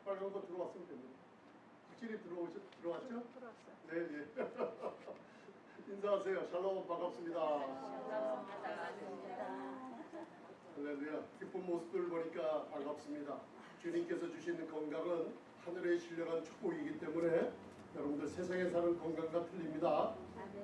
빨간 거 들어왔으면 됩니다. 확실히 들어왔죠? 들어왔어요. 네, 네. 인사하세요. 샬롬, 반갑습니다. 할렐루야. 기쁜 모습들 보니까 반갑습니다. 주님께서 주시는 건강은 하늘의 신령한 축복이기 때문에 여러분들 세상에 사는 건강과 틀립니다.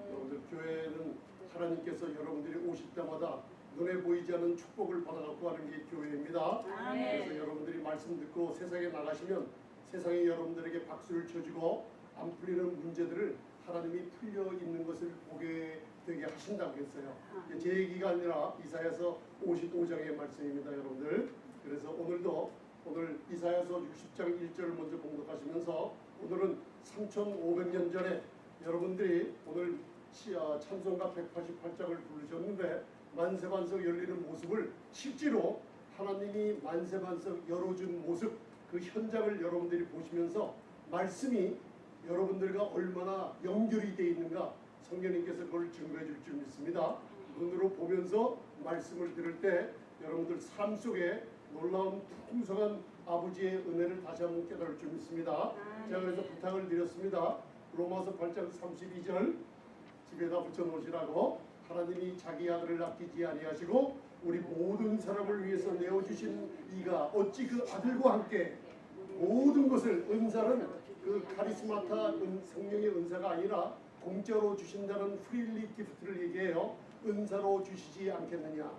여러분들 교회는 하나님께서 여러분들이 오실 때마다 눈에 보이지 않는 축복을 받아갖고 하는 게 교회입니다. 그래서 여러분들이 말씀 듣고 세상에 나가시면 세상에 여러분들에게 박수를 쳐주고 안 풀리는 문제들을 하나님이 풀려 있는 것을 보게 되게 하신다고 했어요. 제 얘기가 아니라 이사야서 55장의 말씀입니다, 여러분들. 그래서 오늘 이사야서 60장 1절을 먼저 봉독하시면서 오늘은 3500년 전에 여러분들이 오늘 찬송가 188장을 부르셨는데 만세반석 열리는 모습을 실제로 하나님이 만세반석 열어준 모습, 그 현장을 여러분들이 보시면서 말씀이 여러분들과 얼마나 연결이 되어 있는가 성령님께서 그걸 증거해 줄 줄 믿습니다. 눈으로 보면서 말씀을 들을 때 여러분들 삶 속에 놀라운 풍성한 아버지의 은혜를 다시 한번 깨달을 줄 믿습니다. 제가 그래서 부탁을 드렸습니다. 로마서 8장 32절 집에다 붙여놓으시라고. 하나님이 자기 아들을 아끼지 아니하시고 우리 모든 사람을 위해서 내어주신 이가 어찌 그 아들과 함께 모든 것을, 은사는 그 카리스마타 성령의 은사가 아니라 공짜로 주신다는 프리리 기프트를 얘기해요. 은사로 주시지 않겠느냐.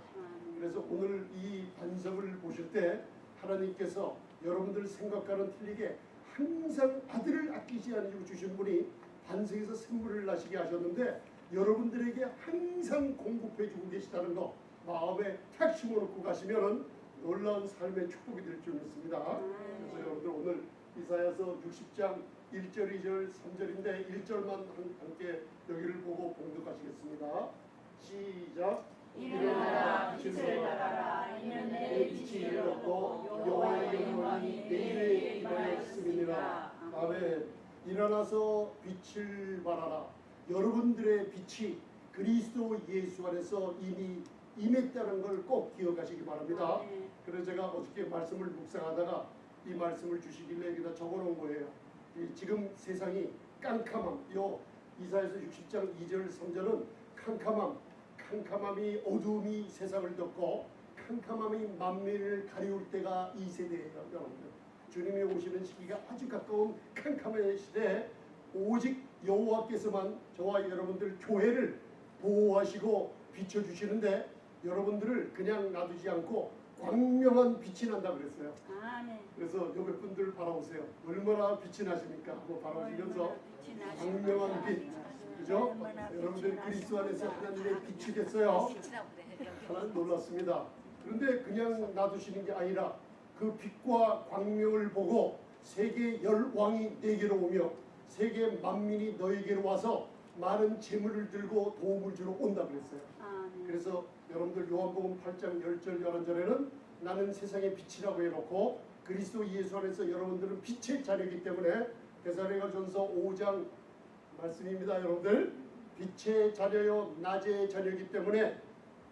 그래서 오늘 이 반석을 보실 때 하나님께서 여러분들 생각과는 틀리게 항상 아들을 아끼지 않으시고 주신 분이 반석에서 생물을 나시게 하셨는데 여러분들에게 항상 공급해주고 계시다는 거 마음에 탁 심어놓고 가시면 놀라운 삶의 축복이 될 줄 믿습니다. 그래서 여러분들 오늘 이사야서 60장 1절, 2절, 3절인데 1절만 함께 여기를 보고 봉독하시겠습니다. 시작. 일어나라 빛을 발하라 이는 내 빛이 이르렀고 여호와의 영광이 내 위에 임하였음이니라. 아멘. 일어나서 빛을 발하라. 여러분들의 빛이 그리스도 예수 안에서 이미 임했다는 걸 꼭 기억하시기 바랍니다. 그래서 제가 어저께 말씀을 묵상하다가 이 말씀을 주시길래 여기다 적어놓은 거예요. 지금 세상이 깜깜함, 이사야서 60장 2절 3절은 캄캄함이 어두움이 세상을 덮고 캄캄함이 만민을 가리울 때가 이 세대예요. 여러분들 주님이 오시는 시기가 아주 가까운 캄캄한 시대에 오직 여호와께서만 저와 여러분들 교회를 보호하시고 비춰주시는데 여러분들을 그냥 놔두지 않고 광명한 빛이 난다 그랬어요. 그래서 여백 분들 바라보세요. 얼마나 빛이 나십니까? 한번 바라보시면서 광명한 빛, 그죠? 여러분들 그리스도 안에서 하나님의 빛이 됐어요. 하나님 놀랐습니다. 그런데 그냥 놔두시는 게 아니라 그 빛과 광명을 보고 세계 열 왕이 내게로 오며 세계 만민이 너에게로 와서 많은 재물을 들고 도움을 주러 온다 그랬어요. 그래서 여러분들 요한복음 8장 10절 11절에는 나는 세상의 빛이라고 해놓고 그리스도 예수 안에서 여러분들은 빛의 자녀이기 때문에 데살로니가전서 5장 말씀입니다. 여러분들 빛의 자녀요 낮의 자녀이기 때문에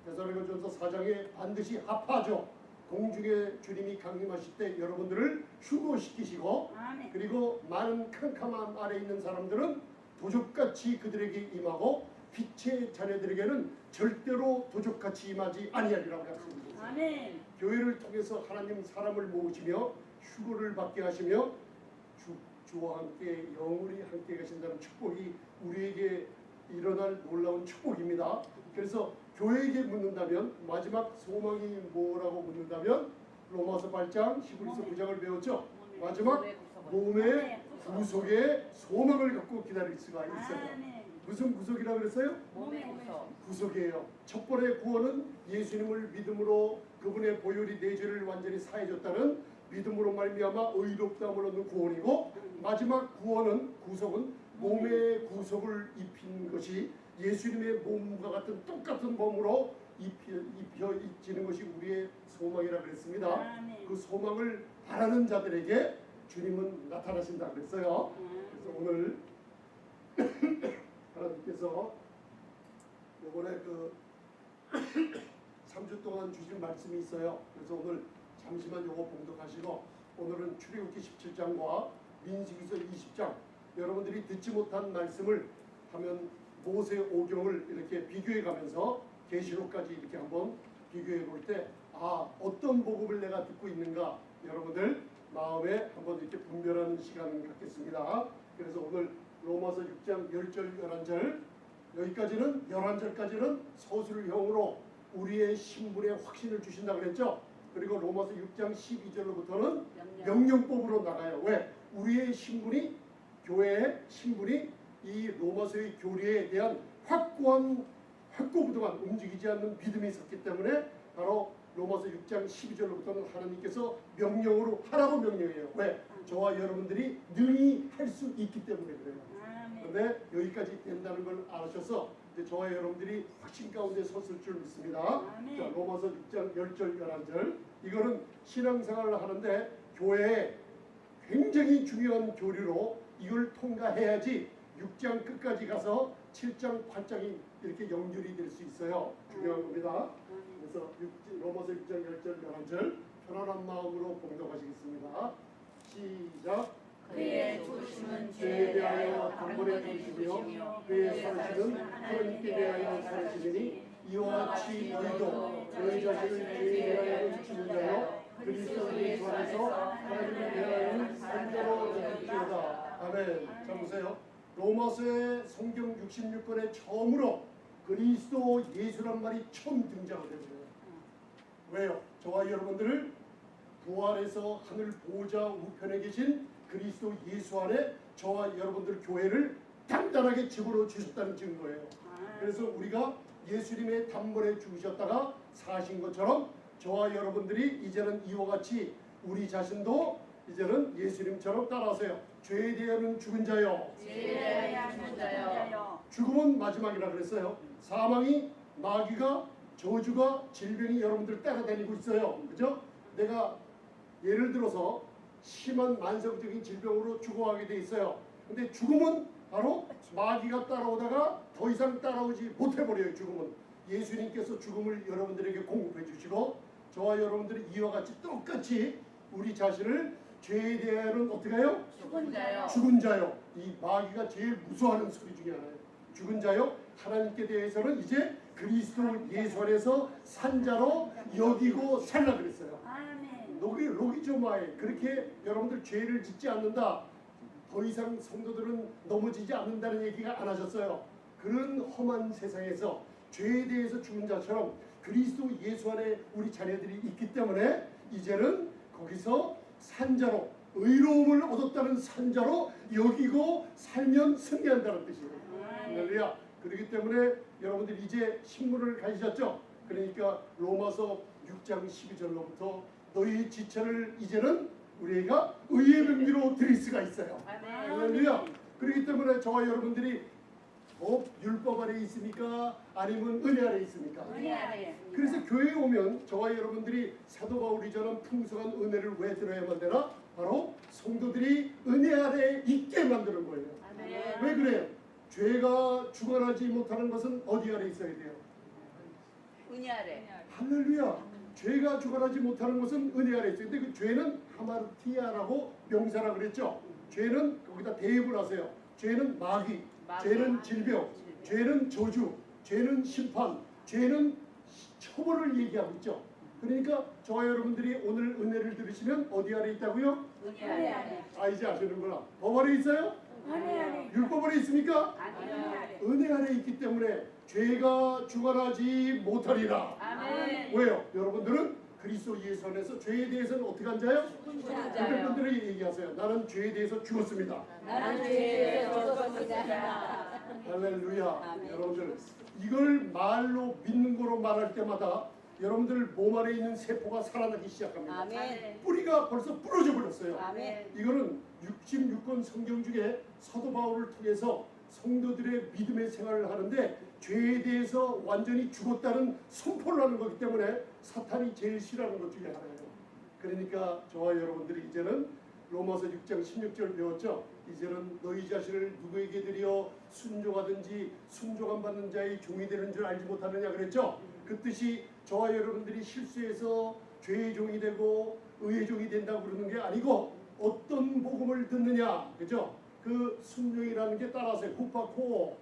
데살로니가전서 4장에 반드시 합하죠. 공중에 주님이 강림하실 때 여러분들을 휴거시키시고 그리고 많은 캄캄함 아래 있는 사람들은 도적같이 그들에게 임하고 빛의 자녀들에게는 절대로 도적같이 임하지 아니하리라고 약속합니다. 교회를 통해서 하나님 사람을 모으시며 휴거를 받게 하시며 주와 함께 영원히 함께 계신다는 축복이 우리에게 일어날 놀라운 축복입니다. 그래서 교회에게 묻는다면 마지막 소망이 뭐라고 묻는다면 로마서 8장 11서 9장을 배웠죠. 마지막 몸의 구속의 소망을 갖고 기다릴 수가 있어요. 무슨 구속이라고 그랬어요? 몸의 구속. 구속이에요. 첫 번의 구원은 예수님을 믿음으로 그분의 보혈이 내 죄를 완전히 사해줬다는 믿음으로 말미암아 의롭다함을 얻는 구원이고 마지막 구속은 몸의 구속을 입힌 것이 예수님의 몸과 같은 똑같은 몸으로 입혀지는 것이 우리의 소망이라고 그랬습니다. 그 소망을 바라는 자들에게 주님은 나타나신다 그랬어요. 그래서 오늘 하나님께서 이번에 3주 동안 주신 말씀이 있어요. 그래서 오늘 잠시만 요거 봉독하시고 오늘은 출애굽기 17장과 민수기서 20장 여러분들이 듣지 못한 말씀을 하면 모세 오경을 이렇게 비교해 가면서 계시록까지 이렇게 한번 비교해 볼 때 어떤 복음을 내가 듣고 있는가 여러분들 마음에 한번 이렇게 분별하는 시간을 갖겠습니다. 그래서 오늘 로마서 6장 10절 11절 여기까지는 11절까지는 서술형으로 우리의 신분에 확신을 주신다 그랬죠. 그리고 로마서 6장 12절로부터는 명령법으로 나가요. 왜? 우리의 신분이 교회의 신분이 이 로마서의 교리에 대한 확고부동한 움직이지 않는 믿음이 있었기 때문에 바로 로마서 6장 12절로부터는 하나님께서 명령으로 하라고 명령해요. 왜? 저와 여러분들이 능히 할 수 있기 때문에 그래요. 그런데 여기까지 된다는 걸 아셔서 이제 저와 여러분들이 확신 가운데 섰을 줄 믿습니다. 자, 로마서 6장 10절 11절 이거는 신앙생활을 하는데 교회에 굉장히 중요한 교리로 이걸 통과해야지 6장 끝까지 가서 7장 8장이 이렇게 연결이 될 수 있어요. 중요한 겁니다. 그래서 로마서 6장 10절 11절 편안한 마음으로 봉독하시겠습니다. 시작. 그의 조심은 죄에 대하여 단번에 주시며 그의 살으심은 하나님께 대하여 살으시니 이와 같이 너희도 너희 자신을 죄에 대하여 죽은 자여 그리스도 예수 안에서 하나님에 대하여 산자로 여길지어다. 아멘. 자 보세요. 로마서의 성경 66권에 처음으로 그리스도 예수란 말이 처음 등장을 해요. 왜요? 저와 여러분들을 부활해서 하늘 보호자 우편에 계신 그리스도 예수 안에 저와 여러분들 교회를 단단하게 집어넣어 주셨다는 증거예요. 그래서 우리가 예수님의 단번에 죽으셨다가 사신 것처럼 저와 여러분들이 이제는 이와 같이 우리 자신도 이제는 예수님처럼 따라하세요. 죄에 대하여는 죽은 자요. 죄에 대하여 죽은 자여. 죽음은 마지막이라 그랬어요. 사망이 마귀가 저주가 질병이 여러분들 따라다니고 있어요. 그죠? 내가 예를 들어서 심한 만성적인 질병으로 죽어가게 돼 있어요. 근데 죽음은 바로 마귀가 따라오다가 더 이상 따라오지 못해버려요. 죽음은 예수님께서 죽음을 여러분들에게 공급해 주시고 저와 여러분들이 이와 같이 똑같이 우리 자신을 죄에 대하여는 어떻게 해요? 죽은 자여. 죽은 자요. 이 마귀가 제일 무서워하는 소리 중에 하나예요. 죽은 자요. 하나님께 대해서는 이제 그리스도 예수 안에서 산자로 여기고 살라 그랬어요. 로기조마에 그렇게 여러분들 죄를 짓지 않는다. 더 이상 성도들은 넘어지지 않는다는 얘기가 안 하셨어요. 그런 험한 세상에서 죄에 대해서 죽은 자처럼 그리스도 예수 안에 우리 자녀들이 있기 때문에 이제는 거기서 산자로 의로움을 얻었다는 산자로 여기고 살면 승리한다는 뜻이에요. 할렐루야. 그렇기 때문에 여러분들 이제 신문을 가지셨죠. 그러니까 로마서 6장 12절로부터 너희 지체를 이제는 우리가 의의 명기로 드릴 수가 있어요. 할렐루야. 그렇기 때문에 저와 여러분들이 법 율법 아래 있습니까? 아니면 은혜 아래 있습니까? 은혜 아래. 그래서 교회에 오면 저와 여러분들이 사도 바울이처럼 풍성한 은혜를 왜 들어야만 되나? 바로 성도들이 은혜 아래 있게 만드는 거예요. 왜 그래요? 죄가 주관하지 못하는 것은 어디 아래 있어야 돼요? 은혜 아래. 할렐루야. 죄가 주관하지 못하는 것은 은혜 아래 있어요. 근데 그 죄는 하마르티아라고 명사라 그랬죠. 죄는 거기다 대입을 하세요. 죄는 마귀, 죄는 질병, 죄는 저주, 죄는 심판, 죄는 처벌을 얘기하고 있죠. 그러니까 저와 여러분들이 오늘 은혜를 들으시면 어디 아래 있다고요? 은혜 아래. 이제 아시는구나. 법 아래 있어요? 은혜 아래. 율법 아래 있습니까? 아멘. 은혜 아래 있기 때문에 죄가 주관하지 못하리라. 아멘. 왜요? 여러분들은 그리스도 예수 안에서 죄에 대해서는 어떻게 한 자요? 죽은 자요. 여러분들이 얘기하세요. 나는 죄에 대해서 죽었습니다. 나는 죄에 대해서 죽었습니다. 할렐루야. 아멘. 여러분들 이걸 말로 믿는 거로 말할 때마다 여러분들 몸 안에 있는 세포가 살아나기 시작합니다. 아멘. 뿌리가 벌써 부러져 버렸어요. 아멘. 이거는 66권 성경 중에 사도 바울을 통해서 성도들의 믿음의 생활을 하는데 죄에 대해서 완전히 죽었다는 선포를 하는 거기 때문에 사탄이 제일 싫어하는 것 중에 하나예요. 그러니까 저와 여러분들이 이제는 로마서 6장 16절 배웠죠. 이제는 너희 자신을 누구에게 드려 순종하든지 순종안 받는 자의 종이 되는 줄 알지 못하느냐 그랬죠. 그 뜻이 저와 여러분들이 실수해서 죄의 종이 되고 의의 종이 된다고 그러는 게 아니고 어떤 복음을 듣느냐, 그죠? 그 순종이라는 게 따라서 후파코,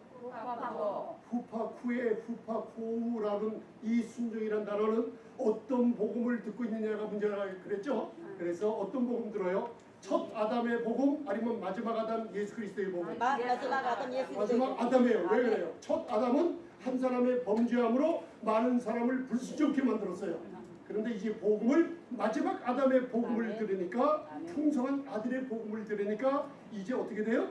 후파쿠의 후파코우라는 이 순종이라는 단어는 어떤 복음을 듣고 있느냐가 문제라 그랬죠. 그래서 어떤 복음 들어요? 첫 아담의 복음 아니면 마지막 아담 예수 그리스도의 복음? 마지막 아담 예수 마지막 아담이에요. 왜 그래요? 첫 아담은 한 사람의 범죄함으로 많은 사람을 불순종케 만들었어요. 그런데 이제 복음을 마지막 아담의 복음을 들으니까, 풍성한 아들의 복음을 들으니까 이제 어떻게 돼요?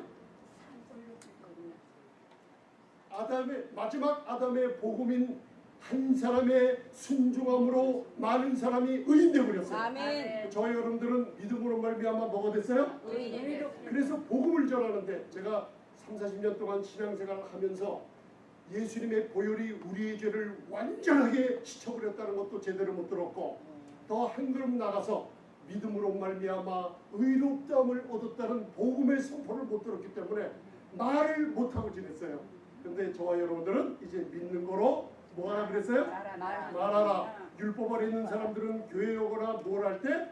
마지막 아담의 복음인 한 사람의 순종함으로 많은 사람이 의인되어 버렸어요. 아멘. 저희 여러분들은 믿음으로 말미암아 뭐가 됐어요? 의인. 그래서 복음을 전하는데, 제가 30-40년 동안 신앙생활을 하면서 예수님의 보혈이 우리의 죄를 완전하게 씻어버렸다는 것도 제대로 못 들었고, 더 한 걸음 나가서 믿음으로 말미암아 의롭다함을 얻었다는 복음의 선포를 못 들었기 때문에 말을 못하고 지냈어요. 근데 저와 여러분들은 이제 믿는 거로 뭐 하라 그랬어요? 말하라. 율법 아래 있는 사람들은 교회 오거나 뭘 할 때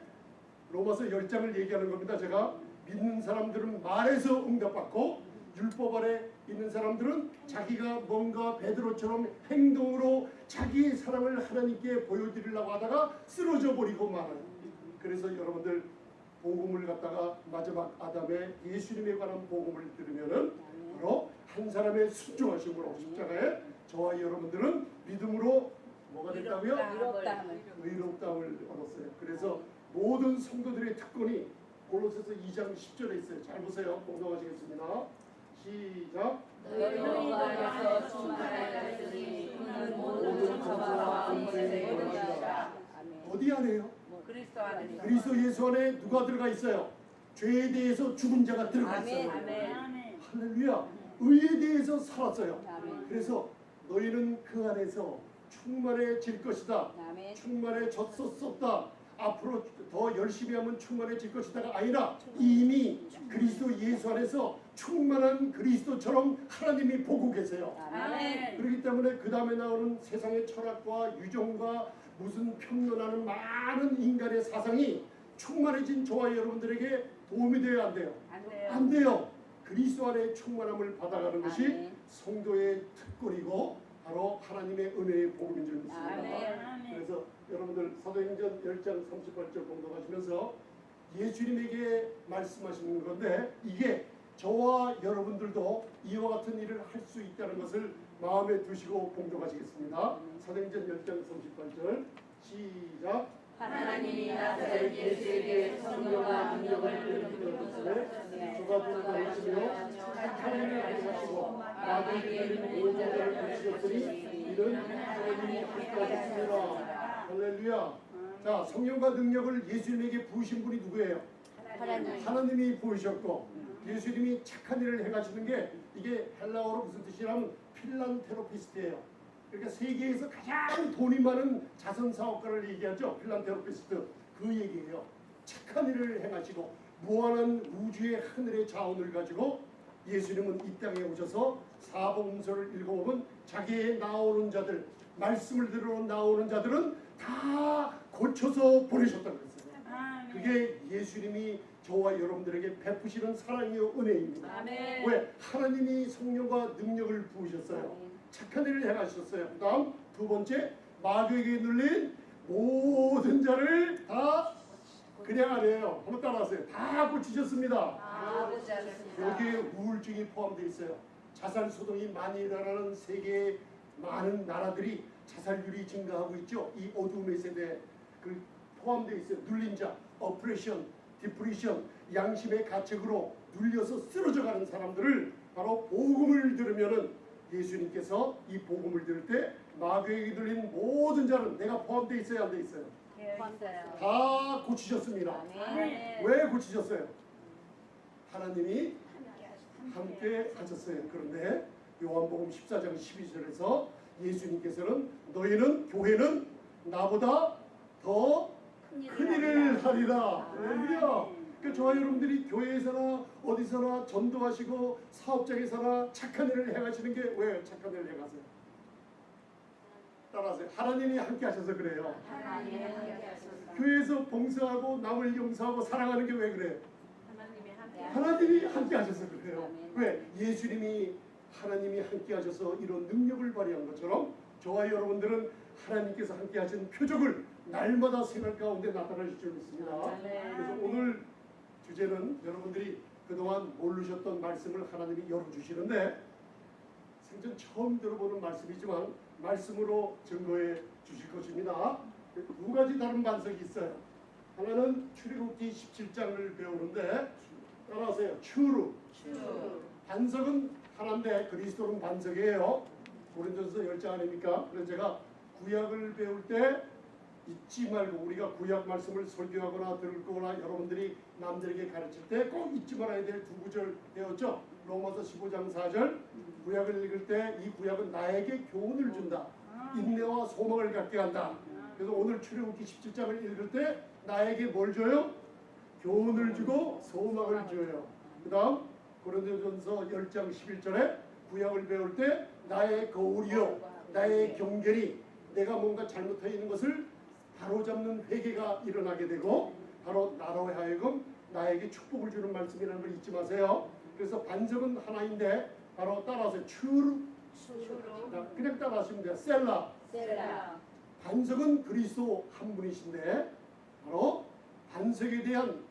로마서 10장을 얘기하는 겁니다. 제가 믿는 사람들은 말에서 응답받고, 율법 아래 있는 사람들은 자기가 뭔가 베드로처럼 행동으로 자기의 사랑을 하나님께 보여드리려고 하다가 쓰러져 버리고 말아요. 그래서 여러분들 복음을 갖다가 마지막 아담의 예수님에 관한 복음을 들으면은 바로 한 사람의 순종하심으로 십자가에 저와 여러분들은 믿음으로 뭐가 됐다고요? 의롭다함을 얻었어요. 그래서 모든 성도들의 특권이 골로새서 2장 10절에 있어요. 잘 보세요. 공동하시겠습니다. 시작. 너희가 충만하였으니 모든 정사와 공생의 것이다. 어디 안에요? 그리스도 안에. 그리스도 예수 안에 누가 들어가 있어요? 죄에 대해서 죽은 자가 들어가 있어요. 할렐루야. 의에 대해서 살았어요. 그래서 너희는 그 안에서 충만해질 것이다. 충만해졌었다. 앞으로 더 열심히 하면 충만해질 것이다가 아니라 이미 그리스도 예수 안에서 충만한 그리스도처럼 하나님이 보고 계세요. 그렇기 때문에 그 다음에 나오는 세상의 철학과 유종과 무슨 평론하는 많은 인간의 사상이 충만해진 저와 여러분들에게 도움이 돼야 안 돼요? 안 돼요. 그리스도 안에 충만함을 받아가는 것이 성도의 특권이고 바로 하나님의 은혜의 복음인 줄 믿습니다. 그래서 여러분들 사도행전 10장 38절 공독하시면서 예수님에게 말씀하시는 건데, 이게 저와 여러분들도 이와 같은 일을 할 수 있다는 것을 마음에 두시고 공독하시겠습니다. 사도행전 10장 38절 시작. 하나님이 나사렛 예수에게 성령과 능력을 주셨으되 주가 분노하시며 착함을 하시고 마귀에게 모든 자를 주셨으니 이는 하나님이 하셨습니다. 할렐루야. 자, 성령과 능력을 예수님에게 부으신 분이 누구예요? 하나님이 부으셨고, 예수님이 착한 일을 해가시는 게 이게 헬라어로 무슨 뜻이냐면 필란테로피스트예요. 그러니까 세계에서 가장 돈이 많은 자선 사업가를 얘기하죠. 필란테로피스트. 그 얘기예요. 착한 일을 행하시고 무한한 우주의 하늘의 자원을 가지고 예수님은 이 땅에 오셔서 사복음서를 읽어보면 자기의 나오는 자들, 말씀을 들으러 나오는 자들은 다 고쳐서 보내셨다고 했어요. 그게 예수님이 저와 여러분들에게 베푸시는 사랑이요 은혜입니다. 왜? 하나님이 성령과 능력을 부으셨어요. 착한 일을 행하셨어요. 그 다음 두 번째, 마귀에게 눌린 모든 자를 다 그냥 아니에요. 한번 따라하세요. 다 고치셨습니다. 여기에 우울증이 포함되어 있어요. 자살 소동이 많이 일어나는 세계의 많은 나라들이 자살률이 증가하고 있죠. 이 어둠의 세대에 그 포함되어 있어요. 눌린 자, 어프레션, 디프레션, 양심의 가책으로 눌려서 쓰러져가는 사람들을 바로 복음을 들으면은 예수님께서 이 복음을 들을 때 마귀에게 들린 모든 자는 내가 포함되어 있어요, 안 돼 있어요? 다 고치셨습니다. 왜 고치셨어요? 하나님이 함께 하셨어요. 그런데 요한복음 14장 12절에서 예수님께서는 너희는 교회는 나보다 더 큰일을 하리라. 할렐루야. 그러니까 저와 여러분들이 교회에서나 어디서나 전도하시고 사업장에서나 착한 일을 행하시는 게 왜 착한 일을 행하세요? 따라하세요. 하나님이 함께 하셔서 그래요. 하나님의 함께하소서. 교회에서 봉사하고 남을 용서하고 사랑하는 게 왜 그래요? 하나님의 함께. 하나님이 함께 하셔서 그래요. 왜? 예수님이 하나님이 함께 하셔서 이런 능력을 발휘한 것처럼 저와 여러분들은 하나님께서 함께 하신 표적을 날마다 생활 가운데 나타나실 줄 믿습니다. 그래서 오늘 주제는 여러분들이 그동안 모르셨던 말씀을 하나님이 열어주시는데 생전 처음 들어보는 말씀이지만 말씀으로 증거해 주실 것입니다. 두 가지 다른 반석이 있어요. 하나는 출애굽기 17장을 배우는데 따라하세요. 추루. 반석은 하나인데 그리스도는 반석이에요. 고린도전서 10장 아닙니까? 그래서 제가 구약을 배울 때 잊지 말고 우리가 구약 말씀을 설교하거나 듣거나 여러분들이 남들에게 가르칠 때 꼭 잊지 말아야 될 두 구절 배웠죠. 로마서 15장 4절 구약을 읽을 때 이 구약은 나에게 교훈을 준다. 인내와 소망을 갖게 한다. 그래서 오늘 출애굽기 17장을 읽을 때 나에게 뭘 줘요? 교훈을 주고 소망을 줘요. 그 다음 고린도전서 10장 11절에 구약을 배울 때 나의 거울이요 나의 경계리 내가 뭔가 잘못하여 있는 것을 바로잡는 회개가 일어나게 되고 바로 나로 하여금 나에게 축복을 주는 말씀이라는 걸 잊지 마세요. 그래서 반석은 하나인데 바로 따라서 추루 그냥 따라하시면 돼요. 셀라 반석은 그리스도 한 분이신데 바로 반석에 대한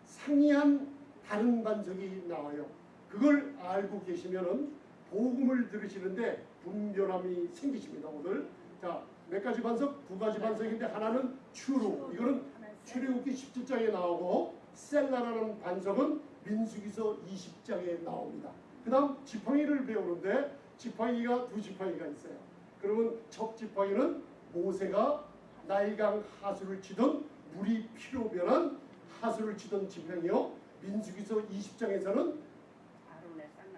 상이한 다른 반석이 나와요. 그걸 알고 계시면은 복음을 들으시는데 분별함이 생기십니다. 오늘 자 몇 가지 반석? 두 가지 반석인데 하나는 추루 이거는 출애굽기 17장에 나오고 셀라라는 반석은 민수기서 20장에 나옵니다. 그 다음 지팡이를 배우는데 지팡이가 두 지팡이가 있어요. 그러면 첫 지팡이는 모세가 나일강 하수를 치던 물이 피로 변한 하수를 치던 지팡이요. 민수기서 20장에서는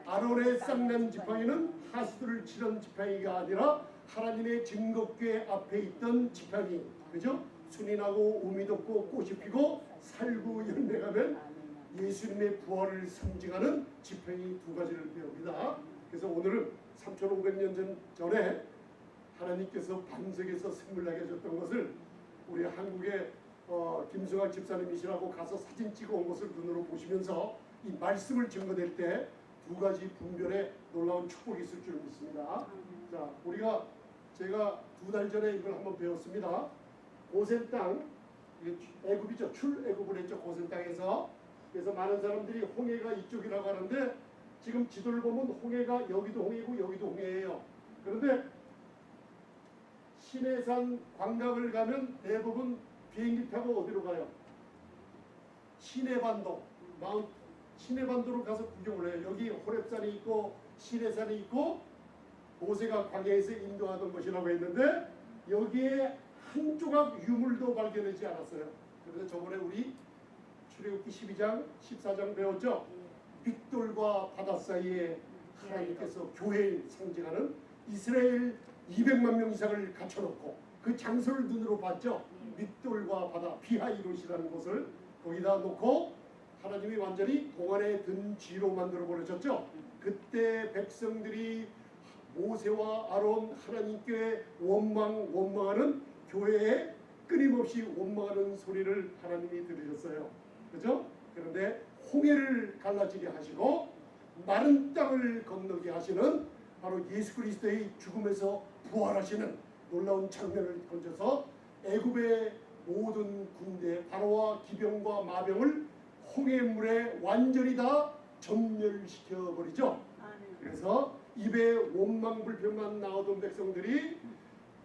아론의 쌍난 지팡이는 하수를 치던 지팡이가 아니라 하나님의 증거궤 앞에 있던 지팡이, 그죠? 순이 나고 우미 돋고 꽃이 피고 살구 열매가면 예수님의 부활을 상징하는 지팡이 두 가지를 배웁니다. 그래서 오늘은 3,500년 전에 하나님께서 반석에서 샘물나게 하셨던 것을 우리 한국의 김승학 집사님이시라고 가서 사진 찍어 온 것을 눈으로 보시면서 이 말씀을 증거될 때 두 가지 분별에 놀라운 축복이 있을 줄 믿습니다. 자, 제가 2달 전에 이걸 한번 배웠습니다. 고센 땅, 애굽이죠. 출애굽을 했죠. 고센 땅에서. 그래서 많은 사람들이 홍해가 이쪽이라고 하는데 지금 지도를 보면 홍해가 여기도 홍해고 여기도 홍해예요. 그런데 시내산 관광을 가면 대부분 비행기 타고 어디로 가요? 시내반도, 시내반도로 가서 구경을 해요. 여기 호렙산이 있고 시내산이 있고 모세가 광야에서 인도하던 것이라고 했는데 여기에 한 조각 유물도 발견하지 않았어요. 그래서 저번에 우리 출애굽기 12장, 14장 배웠죠. 빗돌과 바다 사이에 하나님께서 교회를 상징하는 이스라엘 200만 명 이상을 갖춰놓고 그 장소를 눈으로 봤죠. 빗돌과 바다, 비하이롯이라는 곳을 거기다 놓고 하나님이 완전히 동안에 든 쥐로 만들어 버리셨죠. 그때 백성들이 모세와 아론 하나님께 원망하는 교회에 끊임없이 원망하는 소리를 하나님이 들으셨어요. 그죠? 그런데 홍해를 갈라지게 하시고 마른 땅을 건너게 하시는 바로 예수 그리스도의 죽음에서 부활하시는 놀라운 장면을 건져서 애굽의 모든 군대 바로와 기병과 마병을 홍해물에 완전히 다 전멸시켜 버리죠. 그래서 입에 원망불평만 나오던 백성들이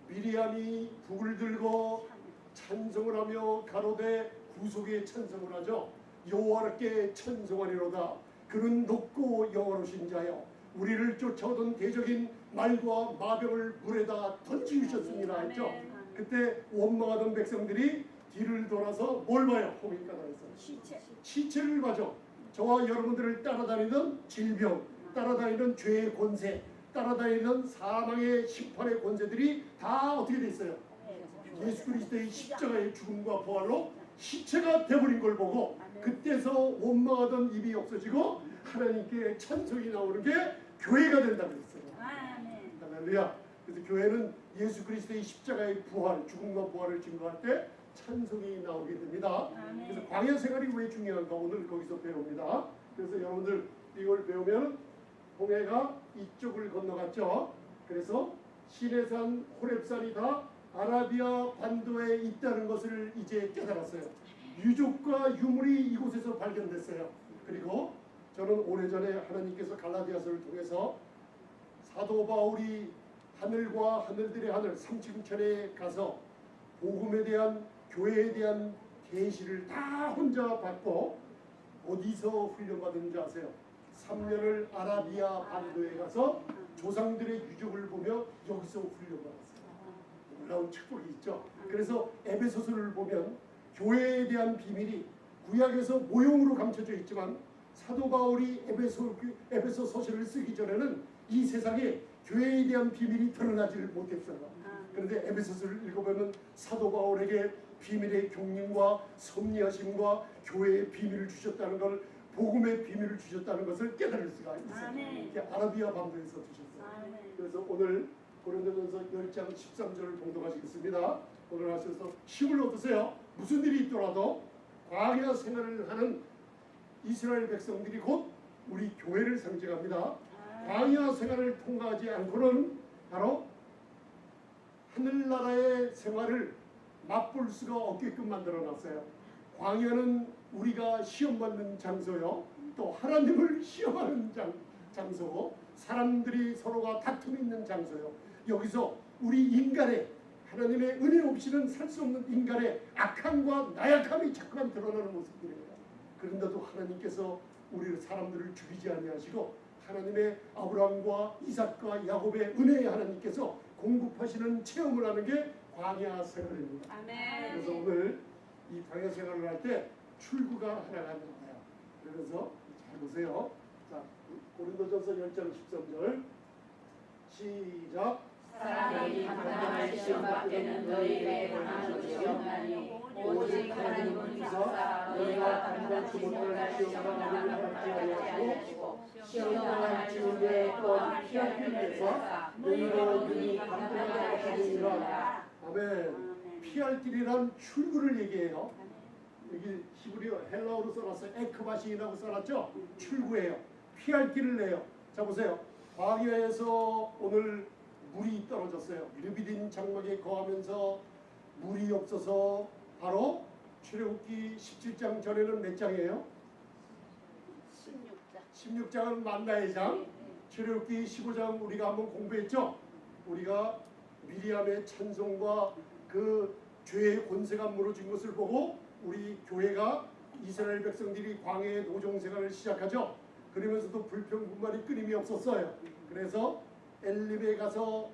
미리암이 북을 들고 찬송을 하며 가로되 구속의 찬송을 하죠. 여호와께 찬송하리로다. 그는 높고 영원하신 자여 우리를 쫓아오던 대적인 말과 마병을 물에다 던지셨습니다 했죠. 그때 원망하던 백성들이 뒤를 돌아서 뭘 봐요? 홍해가다에서 시체를 봐죠. 저와 여러분들을 따라다니던 질병, 따라다니던 죄의 권세, 따라다니던 사망의 심판의 권세들이 다 어떻게 돼 있어요? 예수 그리스도의 십자가의 죽음과 부활로 시체가 되어버린 걸 보고 그때서 원망하던 입이 없어지고 하나님께 찬송이 나오는 게 교회가 된다고 했어요. 할렐루야. 그래서 교회는 예수 그리스도의 십자가의 부활, 죽음과 부활을 증거할 때 찬송이 나오게 됩니다. 그래서 광야 생활이 왜 중요한가 오늘 거기서 배웁니다. 그래서 여러분들 이걸 배우면 홍해가 이쪽을 건너갔죠. 그래서 시내산, 호렙산이 다 아라비아 반도에 있다는 것을 이제 깨달았어요. 유족과 유물이 이곳에서 발견됐어요. 그리고 저는 오래전에 하나님께서 갈라디아서를 통해서 사도 바울이 하늘과 하늘들의 하늘 삼층천에 가서 복음에 대한 교회에 대한 계시를 다 혼자 받고 어디서 훈련받은 줄 아세요? 3년을 아라비아 반도에 가서 조상들의 유적을 보며 여기서 훈련받았어요. 놀라운 축복이 있죠. 그래서 에베소서를 보면 교회에 대한 비밀이 구약에서 모형으로 감춰져 있지만 사도 바울이 에베소 서신을 쓰기 전에는 이 세상에 교회에 대한 비밀이 드러나지를 못했어요. 그런데 에베소서를 읽어보면 사도 바울에게 비밀의 경륜과 섭리하심과 교회의 비밀을 주셨다는 걸, 복음의 비밀을 주셨다는 것을 깨달을 수가 있어요. 이게 아라비아 반도에서 주셨어요. 그래서 오늘 고린도전서 10장 13절을 봉독하시겠습니다. 오늘 하셔서 힘을 얻으세요. 무슨 일이 있더라도 광야 생활을 하는 이스라엘 백성들이 곧 우리 교회를 상징합니다. 광야 생활을 통과하지 않고는 바로 하늘나라의 생활을 맛볼 수가 없게끔 만들어놨어요. 광야는 우리가 시험받는 장소요, 또 하나님을 시험하는 장소고, 사람들이 서로가 다툼이 있는 장소요. 여기서 우리 인간의, 하나님의 은혜 없이는 살 수 없는 인간의 악함과 나약함이 자꾸만 드러나는 모습들이에요. 그런데도 하나님께서 우리 사람들을 죽이지 아니하시고 하나님의 아브라함과 이삭과 야곱의 은혜의 하나님께서 공급하시는 체험을 하는 게 광야 생활입니다. 그래서 오늘 이 광야 생활을 할 때 출구가 하나가 나와요. 그래서 잘 보세요. 자, 고린도전서 10장 13절 시작. 사람이 감당할 시험 밖에는 너희에게 당한 것이 없나니 오직 하나님은 기사 너희가 감당치 못할 시험과 너희를 받지 아니하시고 시험 당할 즈음에 또한 피할 길에서 너희로 능히 감당하게 하시리라. 아멘. 피할 길이란 출구를 얘기해요. 여기 히브리어 헬라어로 써놨어요. 에크바시라고 써놨죠. 출구예요. 피할 길을 내요. 자 보세요. 광야에서 오늘 물이 떨어졌어요. 르비딘 장막에 거하면서 물이 없어서 바로 출애굽기 17장 전에는 몇 장이에요? 16장은 만나의 장. 출애굽기 15장 우리가 한번 공부했죠. 우리가 미리암의 찬송과 그 죄의 권세가 무너진 것을 보고 우리 교회가 이스라엘 백성들이 광야의 노정생활을 시작하죠. 그러면서도 불평분만이 끊임이 없었어요. 그래서 엘림에 가서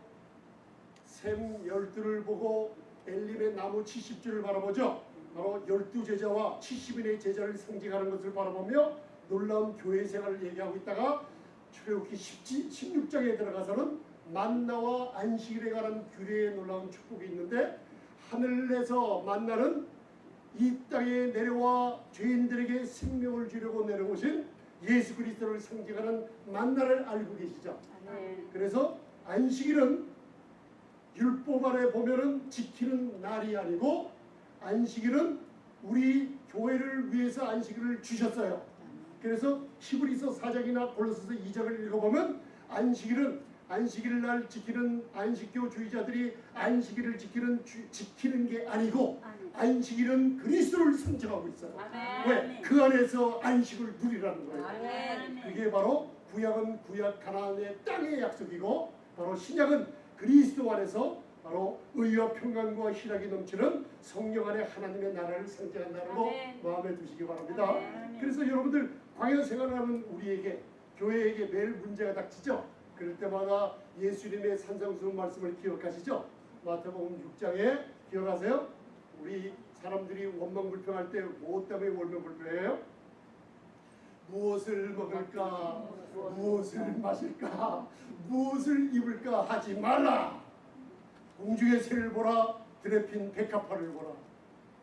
샘 12를 보고 엘림의 나무 70줄을 바라보죠. 바로 12제자와 70인의 제자를 상징하는 것을 바라보며 놀라운 교회 생활을 얘기하고 있다가 출애굽기 16장에 들어가서는 만나와 안식일에 관한 규례의 놀라운 축복이 있는데, 하늘에서 만나는 이 땅에 내려와 죄인들에게 생명을 주려고 내려오신 예수 그리스도를 상징하는 만나를 알고 계시죠. 그래서 안식일은 율법 안에 보면은 지키는 날이 아니고 안식일은 우리 교회를 위해서 안식일을 주셨어요. 그래서 히브리서 4장이나 골로새서 2장을 읽어보면 안식일은 안식일 날 지키는 안식교주의자들이 안식일을 지키는 게 아니고 안식일은 그리스도를 상징하고 있어요. 왜? 그 안에서 안식을 누리라는 거예요. 그게 바로 구약은 구약 가나안의 땅의 약속이고 바로 신약은 그리스도 안에서 바로 의와 평강과 희락이 넘치는 성령 안에 하나님의 나라를 상징한다는 거 마음에 두시기 바랍니다. 그래서 여러분들 광야 생활하는 우리에게, 교회에게 매일 문제가 닥치죠. 그럴 때마다 예수님의 산상수훈 말씀을 기억하시죠. 마태복음 6장에 기억하세요? 우리 사람들이 원망불평할 때 무엇 때문에 원망불평해요? 무엇을 먹을까? 무엇을 마실까? 무엇을 입을까 하지 말라. 공중의 새를 보라, 들에 핀 백합화를 보라.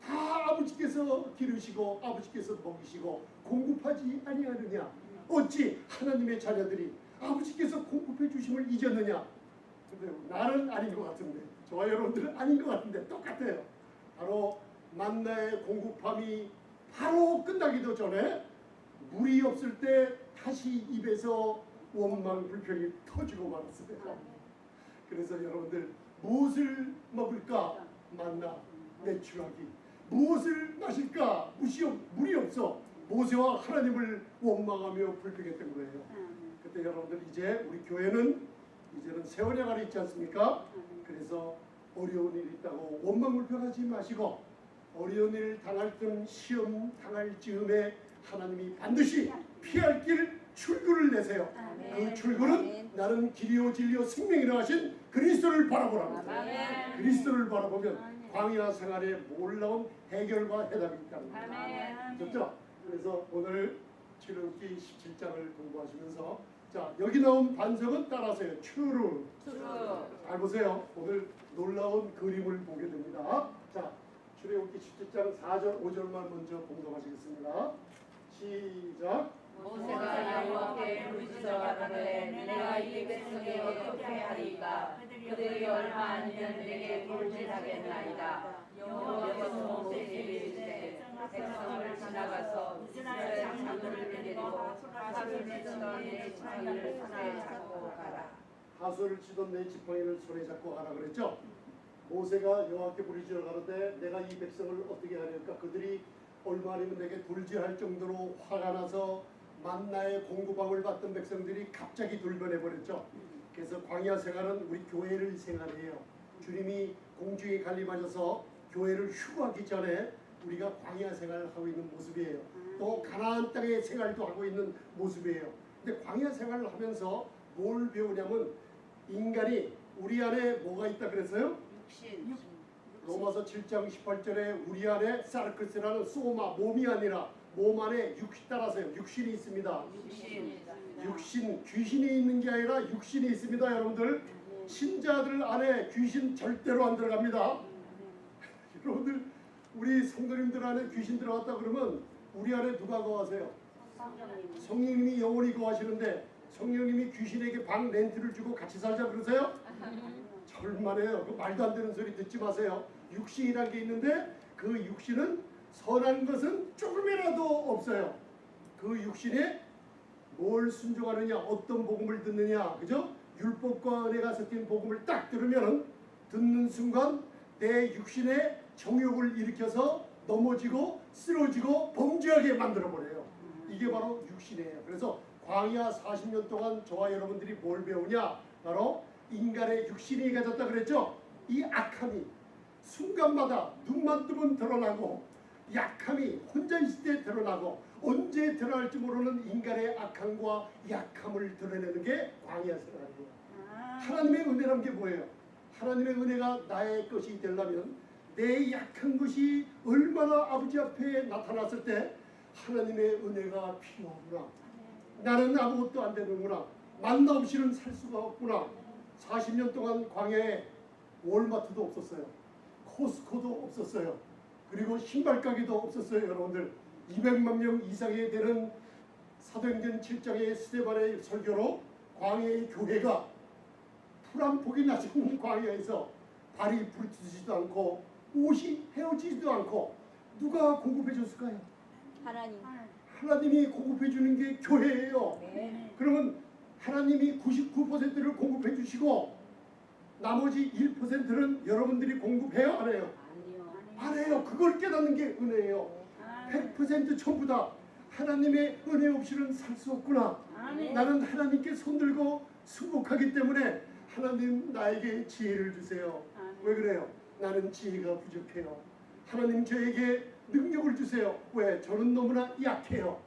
다 아버지께서 기르시고 아버지께서 먹이시고 공급하지 아니하느냐? 어찌 하나님의 자녀들이 아버지께서 공급해 주심을 잊었느냐? 근데 나는 아닌 것 같은데, 저와 여러분들은 아닌 것 같은데 똑같아요. 바로 만나의 공급함이 바로 끝나기도 전에 물이 없을 때 다시 입에서 원망 불평이 터지고 말았습니다. 그래서 여러분들 무엇을 먹을까? 만나 내추라기. 무엇을 마실까? 물이 없어. 모세와 하나님을 원망하며 불평했던 거예요. 그때 여러분들 이제 우리 교회는 이제는 세월야가 있지 않습니까? 그래서 어려운 일이 있다고 원망불평하지 마시고 어려운 일 당할 쯤 시험 당할 즈음에 하나님이 반드시 피할 길 출구를 내세요. 그 출구는 나는 길이요 진리요 생명이라 하신 그리스도를 바라보라는 거예요. 그리스도를 바라보면 광야 생활에 놀라운 해결과 해답이 있다는 거예요. 좋죠? 그래서 오늘 출애굽기 17장을 공부하시면서 자 여기 나온 반석은 따라서요. 추루. 잘 보세요. 오늘 놀라운 그림을 보게 됩니다. 자 출애굽기 17장 4절 5절만 먼저 공독하시겠습니다. 시작. 모세가 여호와께 부르짖어 가로되 내가 이 백성이 어떻게 하리까? 그들이 얼마 아니면 내게 돌질하겠나이다. 여호와께서 모세에게 이르시되 백성을 지나가서 이스라엘 장로를 데리고 하솔을 치던 내 지팡이를 손에 잡고 가라. 하솔을 치던 내 지팡이를 손에 잡고 가라 그랬죠. 모세가 여호와께 부르짖어 가로되 내가 이 백성을 어떻게 하려까? 그들이 얼마 아니면 내게 돌질할 정도로 화가 나서 만나의 공급함을 받던 백성들이 갑자기 돌변해 버렸죠. 그래서 광야 생활은 우리 교회를 생활해요. 주님이 공중에 갈림하셔서 교회를 휴가하기 전에 우리가 광야 생활을 하고 있는 모습이에요. 또 가나안 땅의 생활도 하고 있는 모습이에요. 근데 광야 생활을 하면서 뭘 배우냐면 인간이 우리 안에 뭐가 있다 그랬어요? 로마서 7장 18절에 우리 안에 사르크스라는 소마 몸이 아니라 몸 안에 따라서요. 육신이 있습니다. 육신 귀신이 있는 게 아니라 육신이 있습니다. 여러분들 신자들 안에 귀신 절대로 안 들어갑니다. 여러분들 우리 성도님들 안에 귀신 들어갔다 그러면 우리 안에 누가 거하세요? 성령님이 영원히 거하시는데 성령님이 귀신에게 방 렌트를 주고 같이 살자 그러세요? 절만해요. 그 말도 안 되는 소리 듣지 마세요. 육신이라는 게 있는데 그 육신은 선한 것은 조금이라도 없어요. 그 육신에 뭘 순종하느냐, 어떤 복음을 듣느냐, 그죠? 율법과 은혜가 섞인 복음을 딱 들으면 듣는 순간 내 육신에 정욕을 일으켜서 넘어지고 쓰러지고 범죄하게 만들어버려요. 이게 바로 육신이에요. 그래서 광야 40년 동안 저와 여러분들이 뭘 배우냐? 바로 인간의 육신이 가졌다 그랬죠? 이 악함이 순간마다 눈만 뜨면 드러나고 약함이 혼자 있을 때 드러나고 언제 드러날지 모르는 인간의 악함과 약함을 드러내는 게 광야 생활이에요. 하나님의 은혜란 게 뭐예요? 하나님의 은혜가 나의 것이 되려면 내 약한 것이 얼마나 아버지 앞에 나타났을 때 하나님의 은혜가 필요하구나. 나는 아무것도 안 되는구나. 만나 없이는 살 수가 없구나. 40년 동안 광야에 월마트도 없었어요. 코스코도 없었어요. 그리고 신발 가게도 없었어요. 여러분들 200만 명 이상이 되는 사도행전 7장의 스데반의 설교로 광야의 교회가 풀 한 폭이 나지 않는 광야에서 발이 부르지도 않고 옷이 헤어지지도 않고 누가 공급해 줬을까요? 하나님이 공급해 주는 게 교회예요. 그러면 하나님이 99%를 공급해 주시고 나머지 1%는 여러분들이 공급해요? 안 해요? 안 해요. 그걸 깨닫는 게 은혜예요. 100% 전부 다 하나님의 은혜 없이는 살 수 없구나. 나는 하나님께 손들고 순복하기 때문에 하나님 나에게 지혜를 주세요. 왜 그래요? 나는 지혜가 부족해요. 하나님 저에게 능력을 주세요. 왜? 저는 너무나 약해요.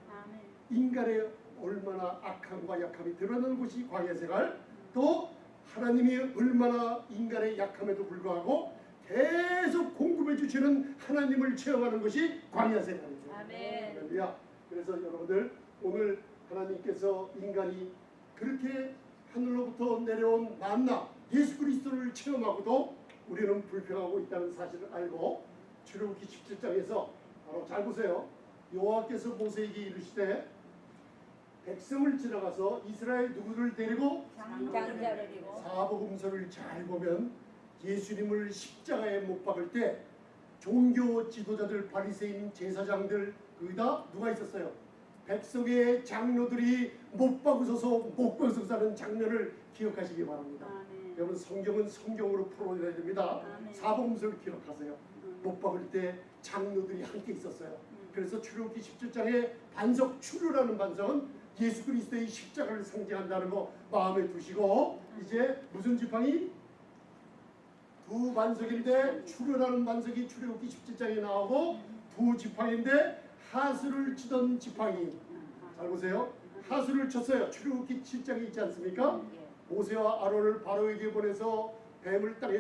인간의 얼마나 악함과 약함이 드러나는 것이 광야생활, 또 하나님이 얼마나 인간의 약함에도 불구하고 계속 공급해 주시는 하나님을 체험하는 것이 광야생활이죠. 할렐루야. 그래서 여러분들 오늘 하나님께서 인간이 그렇게 하늘로부터 내려온 만나 예수 그리스도를 체험하고도 우리는 불평하고 있다는 사실을 알고 출애굽기 17장에서 바로 잘 보세요. 여호와께서 모세에게 이르시되 백성을 지나가서 이스라엘 누구를 데리고 장자를 사복음서를 잘 보면 예수님을 십자가에 못 박을 때 종교 지도자들, 바리새인, 제사장들 거기다 누가 있었어요? 백성의 장로들이 못 박으셔서 못 벗어나는 장면을 기억하시기 바랍니다. 여러분 성경은 성경으로 풀어야 됩니다. 사복음서를 기억하세요. 못 박을 때 장로들이 함께 있었어요. 그래서 출애굽기 17장에 반석 추류라는 반석은 예수 그리스도의 십자가를 상징한다는 거 마음에 두시고, 이제 무슨 지팡이? 두 반석인데 추류라는 반석이 출애굽기 17장에 나오고, 두 지팡이인데 하수를 치던 지팡이. 잘 보세요. 하수를 쳤어요. 출애굽기 7장에 있지 않습니까? 모세와 아론을 바로에게 보내서 뱀을 땅에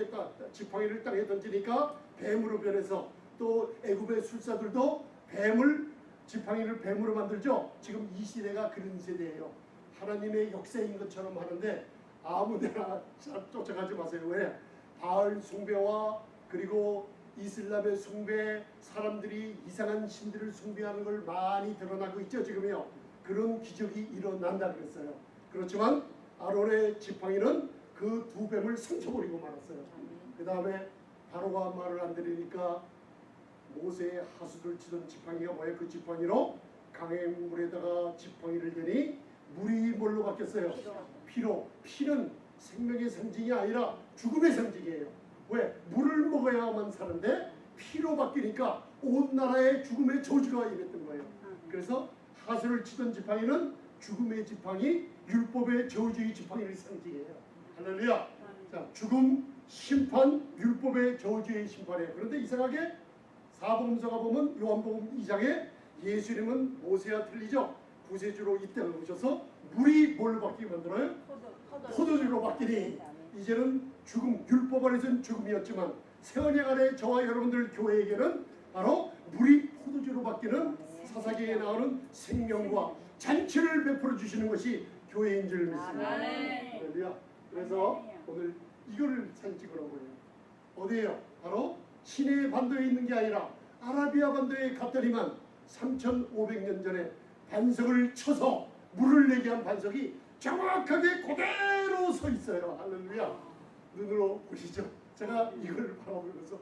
지팡이를 땅에 던지니까 뱀으로 변해서, 또 애굽의 술사들도 지팡이를 뱀으로 만들죠. 지금 이 시대가 그런 세대예요. 하나님의 역사인 것처럼 하는데 아무데나 쫓아가지 마세요. 왜? 바알 숭배와 그리고 이슬람의 숭배, 사람들이 이상한 신들을 숭배하는 걸 많이 드러나고 있죠. 지금요. 그런 기적이 일어난다 그랬어요. 그렇지만 아론의 지팡이는 그 두 뱀을 상쳐버리고 말았어요. 그 다음에 바로가 말을 안 들으니까 모세의 하수를 치던 지팡이가 뭐예요? 그 지팡이로 강의 물에다가 지팡이를 대니 물이 뭘로 바뀌었어요? 피로. 피는 생명의 상징이 아니라 죽음의 상징이에요. 왜? 물을 먹어야만 사는데 피로 바뀌니까 온 나라에 죽음의 저주가 임했던 거예요. 그래서 하수를 치던 지팡이는 죽음의 지팡이, 율법의 저주의 지팡이를 상징해요. 할렐루야. 자, 죽음, 심판, 율법의 저주의 심판이에요. 그런데 이상하게 사복음서가 보면 요한복음 2장에 예수님은 모세와 틀리죠. 구세주로 이 땅을 오셔서 물이 뭘로 바뀌게 만들어요? 포도주로 바뀌니 이제는 죽음, 율법 안에서는 죽음이었지만 새 언약 안에 저와 여러분들 교회에게는 바로 물이 포도주로 바뀌는 사사기에 나오는 생명과 잔치를 베풀어 주시는 것이 교회인 줄 믿습니다. 할렐루야. 그래서 오늘 이거를 사진 찍으라고 해요. 어디에요? 바로 시내 반도에 있는 게 아니라 아라비아 반도에 갔더니만 3500년 전에 반석을 쳐서 물을 내게 한 반석이 정확하게 그대로 서 있어요. 할렐루야. 눈으로 보시죠. 제가 이걸 바라보면서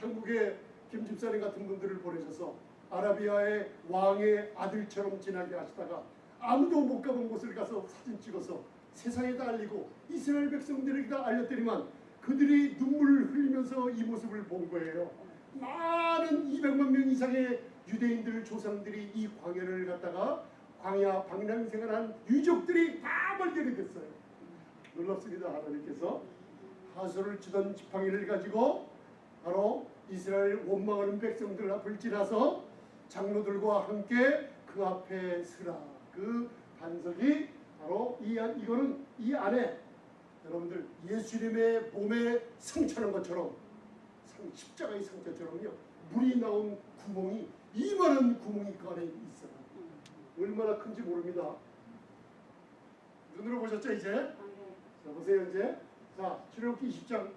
한국에 김 집사님 같은 분들을 보내셔서 아라비아의 왕의 아들처럼 지나게 하시다가 아무도 못 가본 곳을 가서 사진 찍어서 세상에다 알리고 이스라엘 백성들에게다 알렸더니만 그들이 눈물을 흘리면서 이 모습을 본 거예요. 많은 200만 명 이상의 유대인들 조상들이 이 광야를 갔다가 광야 방랑생활한 유족들이 다 발견이 됐어요. 놀랍습니다. 하나님께서 하수를 치던 지팡이를 가지고 바로 이스라엘 원망하는 백성들 앞을 지나서 장로들과 함께 그 앞에 서라. 그 반석이 바로 이거는 이 안에 여러분들 예수님의 몸에 상처난 것처럼 십자가의 상처처럼요 물이 나온 구멍이 이만한 구멍이 그 안에 있어요. 얼마나 큰지 모릅니다. 눈으로 보셨죠 이제? 자 보세요 이제. 자 출애굽기 20장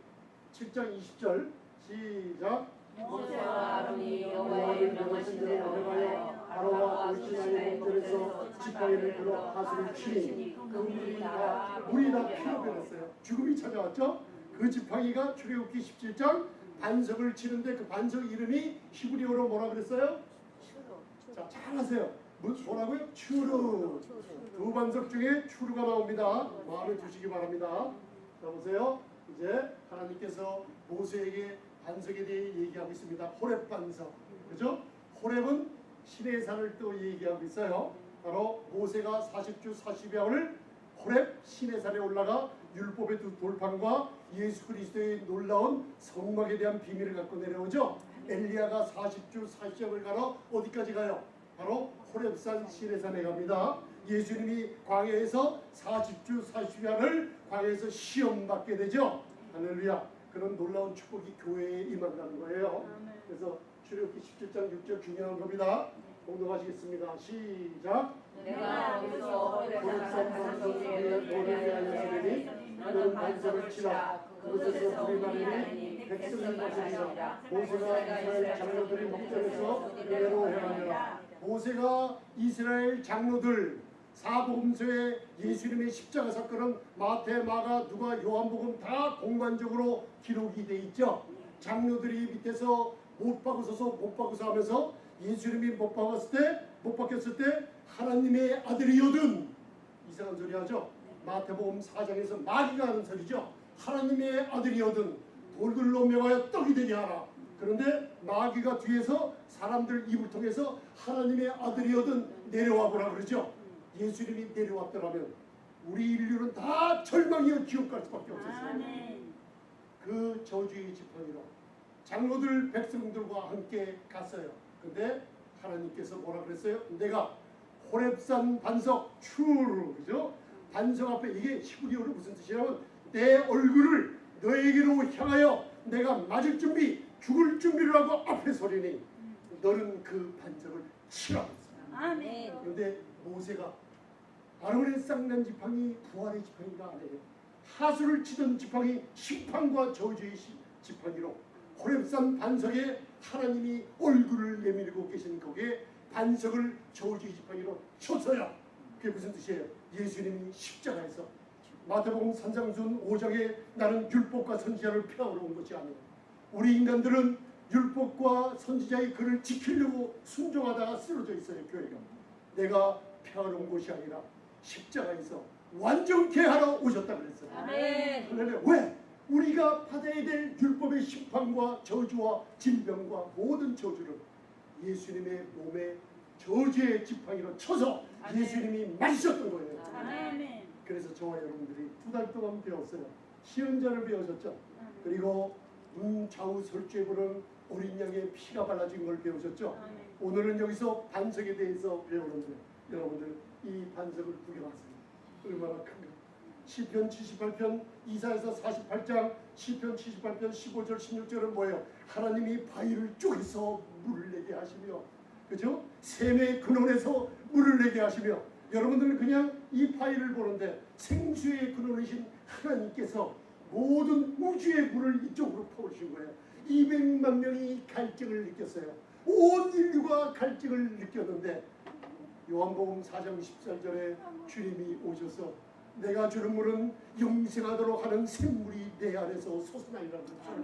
7장 20절 시작. 모세와 아론이 여호와의 명하신 대로 행하여 아로와 울시나의 목전에서 지팡이를 들어 하수를 치니 그 물이 다 피로 변했어요. 죽음이 찾아왔죠. 그 지팡이가 출애굽기 17장 반석을 치는데 그 반석 이름이 히브리어로 뭐라 그랬어요? 자 잘하세요. 뭐라고요? 추루. 두 반석 중에 추루가 나옵니다. 마음에 두시기 바랍니다. 자 보세요. 이제 하나님께서 모세에게 반석에 대해 얘기하고 있습니다. 호렙 반석. 그죠? 호렙은 신의 산을 또 얘기하고 있어요. 바로 모세가 40주 40야를 호렙 신의 산에 올라가 율법의 두 돌판과 예수 그리스도의 놀라운 성막에 대한 비밀을 갖고 내려오죠. 엘리야가 40주 40야를 가러 어디까지 가요? 바로 호렙산 신의 산에 갑니다. 예수님이 광야에서 40주 40야를 광야에서 시험 받게 되죠. 할렐루야. 그런 놀라운 축복이 교회에 임한다는 거예요. 그래서 출애굽기 17장 6절 중요한 겁니다. 공동하시겠습니다. 시작. 내가 거기서 호렙산 반석 위에 너를 위하여 세우니 너는 반석을 치라. 그곳에서 불이 나리니 백성이 벗으리라. 모세가 이스라엘 장로들이 목전에서 그대로 행하니라. 모세가 이스라엘 장로들 사복음서에 예수님의 십자가 사건은 마태, 마가, 누가, 요한복음 다 공관적으로 기록이 돼 있죠. 장로들이 밑에서 못 박으서 하면서 예수님이 못 박혔을 때 하나님의 아들이거든, 이상한 소리 하죠. 마태복음 4장에서 마귀가 하는 소리죠. 하나님의 아들이거든 돌들로 명하여 떡이 되게 하라. 그런데 마귀가 뒤에서 사람들 입을 통해서 하나님의 아들이거든 내려와 보라 그러죠. 예수님이 내려왔더라면 우리 인류는 다 절망이어 지옥 갈 수밖에 없었어요. 그 저주의 지팡이로 장로들 백성들과 함께 갔어요. 근데 하나님께서 뭐라 그랬어요? 내가 호렙산 반석 추르, 그죠? 반석 앞에, 이게 히브리어로 무슨 뜻이냐면 내 얼굴을 너에게로 향하여 내가 맞을 준비, 죽을 준비를 하고 앞에 서리니 너는 그 반석을 치라. 아멘. 그런데 모세가 아론의 쌍난 지팡이 부활의 지팡이가 아니에요. 하수를 치던 지팡이 심판과 저주의 지팡이로 호렙산 반석에 하나님이 얼굴을 내밀고 계신 거기에 반석을 저주의 지팡이로 쳤어요. 그게 무슨 뜻이에요? 예수님이 십자가에서 마태복음 산상순 5장에 나는 율법과 선지자를 폐하러 온 것이 아니에요. 우리 인간들은 율법과 선지자의 글을 지키려고 순종하다가 쓰러져 있어요. 교회가. 내가 폐하러 온 것이 아니라 십자가에서 완전케 하러 오셨다 그랬어요. 아멘. 그런데 왜? 우리가 받아야 될 율법의 심판과 저주와 질병과 모든 저주를 예수님의 몸에 저주의 지팡이로 쳐서 예수님이 맞으셨던 거예요. 아멘. 그래서 저와 여러분들이 2달 동안 배웠어요. 시은자를 배우셨죠. 그리고 좌우 설주에 보는 어린 양의 피가 발라진 걸 배우셨죠. 오늘은 여기서 반석에 대해서 배우는데 여러분들 이 반석을 구경하세요. 얼마나 큰가. 시편 78편, 이사야서 48장, 시편 78편 15절 16절은 뭐예요? 하나님이 바위를 쪼개서 물을 내게 하시며, 그죠? 샘의 근원에서 물을 내게 하시며, 여러분들은 그냥 이 바위를 보는데 생수의 근원이신 하나님께서 모든 우주의 물을 이쪽으로 퍼오신 거예요. 200만 명이 갈증을 느꼈어요. 온 인류가 갈증을 느꼈는데 요한복음 4장 14절에 주님이 오셔서 내가 주는 물은 영생하도록 하는 샘물이 내 안에서 솟아나리라고 그랬어요.